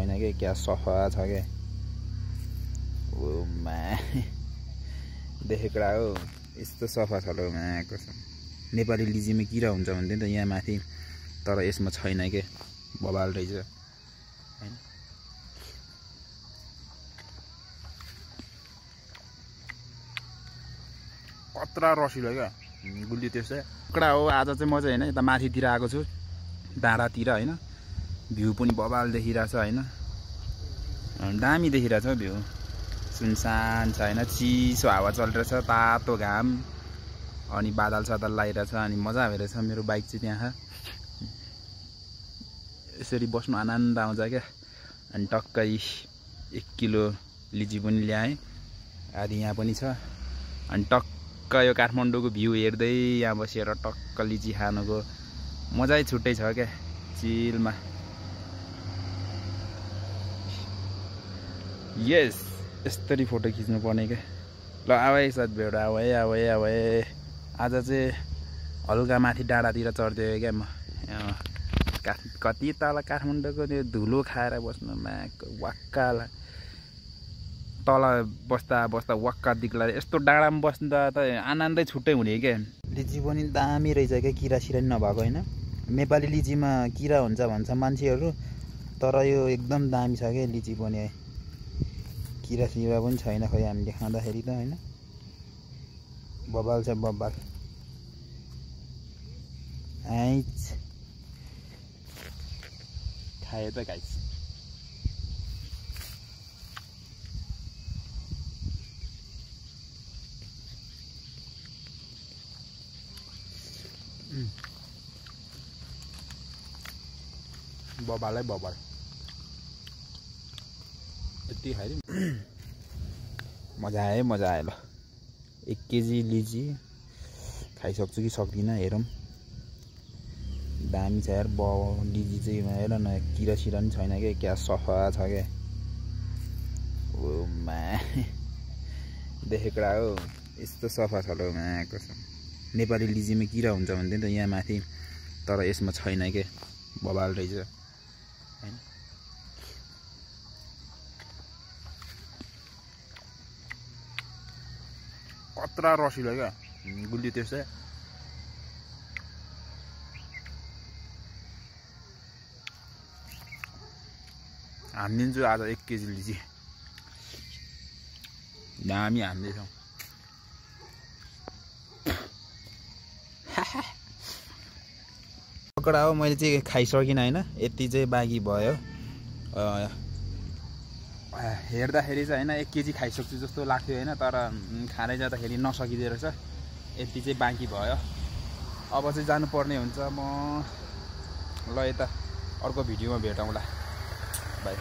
छैन के क्या सफा छ के ओ मा देखेको हो यस्तो सफा छ ल मा कसम नेपाली लिचीमा किरा हुन्छ भन्थे नि त यहाँ माथि तर यसमा छैन के बबाल रहेछ हैन कत्रा रसिलो क्या गुलियो त्यसै कडा हो आज चाहिँ म चाहिँ हैन यता माथितिर आएको छु डाँडातिर हैन भ्यू पनि बबाल देखिरहेछ हैन दामी देखिरहेछ भ्यू सुनसान छ हैन चिसो हावा चलिरहेछ तातो घाम अनि बादल सादल लागिरहेछ अनि मजा भइरहेछ मेरो बाइक चाहिँ त्यहाँ यसरी बस्नु आनन्द आउँछ क्या अनि टक्कै 1 किलो लिची पनि ल्याएँ आदि यहाँ पनि छ अनि टक्क यो काठमाडौँको भ्यू हेर्दै यहाँ बसेर टक्क लिची खानुको मजै छुट्टै छ क्या चिलमा यस यसरी फोटो खिच्नु पर्ने क्या ल आवे साथ भेट आवे आज चाहिँ हल्का माथि डाँडातिर चढ्दै क्या म कति तल काठमाडौँको त्यो धुलो खाएर बस्नुमा वाक्का तल बस्दा बस्दा वाक्का दिक्ला यस्तो डाँडामा बस्दा त आनन्दै छुट्टै हुने क्या लिची पनि दामी रहेछ क्या किरा सिरा नि नभएको होइन नेपाली लिचीमा किरा हुन्छ भन्छ मान्छेहरू तर यो एकदम दामी छ क्या लिची पनि है किरा सिरा पनि छैन खै हामीले खाँदाखेरि त हैन बबाल छ बबाल आइच खाए त गाइस बबालै बबाल यति खायो मजा आयो ल 1 केजी लिची खाइसक्छु कि सक्दिनँ हेरौँ दामी छ यार लिची चाहिँ हेर न किरा सिरा पनि छैन क्या सफा छ क्या ओ मा देखेको हो यस्तो सफा छ ल मा कसम नेपाली लिचीमा किरा हुन्छ भन्थे नि त यहाँ माथि तर यसमा छैन के बबाल रहेछ हैन कत्रा रसिलो क्या गुलियो त्यसै हानिदिन्छु आज 1 केजी लिची दामी हान्दैछौँ पकडा हो मैले चाहिँ खाइसकिनँ हैन यति चाहिँ बाँकी भयो हेर्दाखेरि चाहिँ हैन 1 केजी खाइसक्छु जस्तो लाग्थ्यो हैन तर खाँदै जाँदाखेरि नसकिँदो रहेछ यति चाहिँ बाँकी भयो अब चाहिँ जानुपर्ने हुन्छ म ल यता अर्को भिडियोमा भेटौँला बाई